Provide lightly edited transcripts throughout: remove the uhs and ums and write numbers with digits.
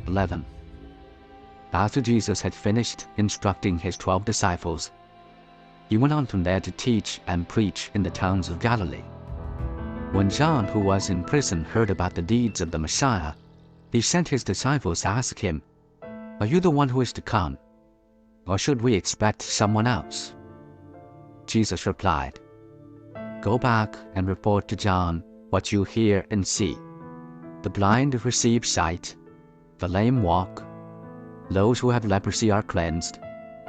11. After Jesus had finished instructing his 12 disciples, he went on from there to teach and preach in the towns of Galilee. When John, who was in prison, heard about the deeds of the Messiah, he sent his disciples to ask him, "Are you the one who is to come, or should we expect someone else?" Jesus replied, "Go back and report to John what you hear and see. The blind receive sight, the lame walk, those who have leprosy are cleansed,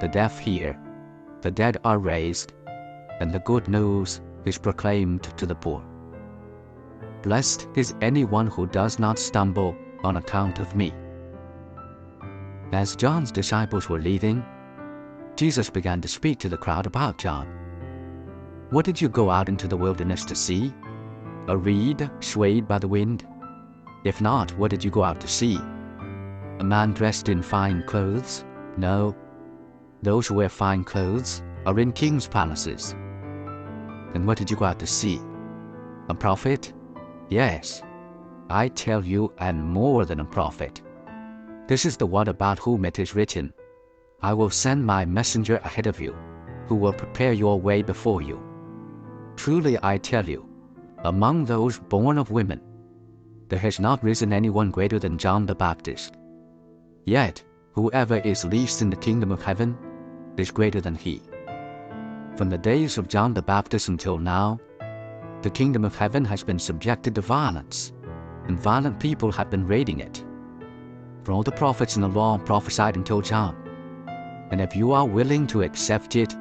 the deaf hear, the dead are raised, and the good news is proclaimed to the poor. Blessed is anyone who does not stumble on account of me." As John's disciples were leaving, Jesus began to speak to the crowd about John. "What did you go out into the wilderness to see? A reed swayed by the wind? If not, what did you go out to see? A man dressed in fine clothes? No. Those who wear fine clothes are in king's palaces. And what did you go out to see? A prophet? Yes, I tell you, and more than a prophet. This is the one about whom it is written, 'I will send my messenger ahead of you, who will prepare your way before you.' Truly I tell you, among those born of women, there has not risen anyone greater than John the Baptist. Yet, whoever is least in the kingdom of heaven is greater than he. From the days of John the Baptist until now, the kingdom of heaven has been subjected to violence, and violent people have been raiding it. For all the prophets in the law prophesied until John. And if you are willing to accept it,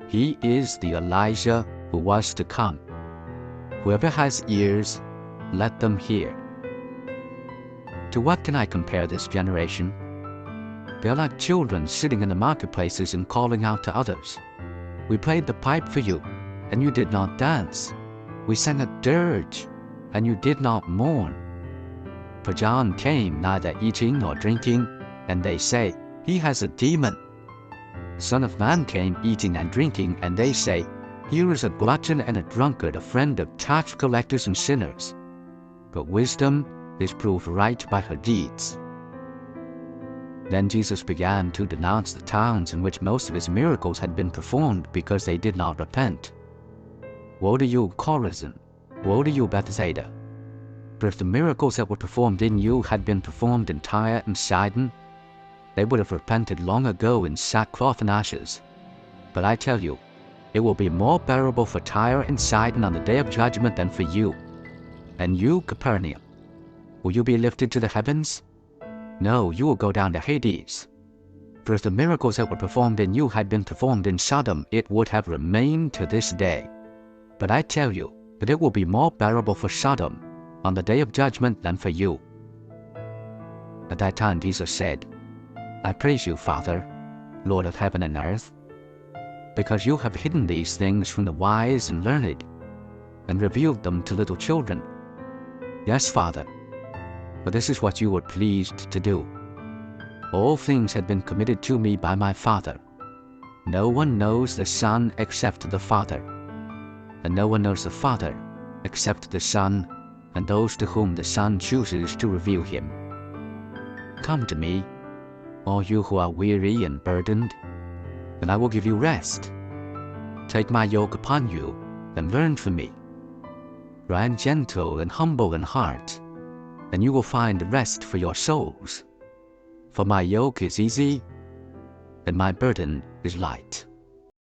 he is the Elijah who was to come. Whoever has ears, let them hear." To what can I compare this generation? They are like children sitting in the marketplaces and calling out to others, "We played the pipe for you, and you did not dance. We sang a dirge, and you did not mourn. For John came neither eating nor drinking, and they say, 'He has a demon.' Son of Man came eating and drinking, and they say, 'Here is a glutton and a drunkard, a friend of tax collectors and sinners.' But wisdom is proved right by her deeds." Then Jesus began to denounce the towns in which most of his miracles had been performed because they did not repent. "Woe to you, Chorazin! Woe to you, Bethsaida! For if the miracles that were performed in you had been performed in Tyre and Sidon, they would have repented long ago in sackcloth and ashes. But I tell you, it will be more bearable for Tyre and Sidon on the day of judgment than for you. And you, Capernaum, will you be lifted to the heavens? No, you will go down to Hades. For if the miracles that were performed in you had been performed in Sodom, it would have remained to this day. But I tell you that it will be more bearable for Sodom on the day of judgment than for you." At that time Jesus said, "I praise you, Father, Lord of heaven and earth, because you have hidden these things from the wise and learned, and revealed them to little children. Yes, Father, for this is what you were pleased to do. All things have been committed to me by my Father. No one knows the Son except the Father, and no one knows the Father except the Son, and those to whom the Son chooses to reveal him. Come to me, all you who are weary and burdened, and I will give you rest. Take my yoke upon you, and learn from me. For I am gentle and humble in heart, and you will find rest for your souls. For my yoke is easy, and my burden is light."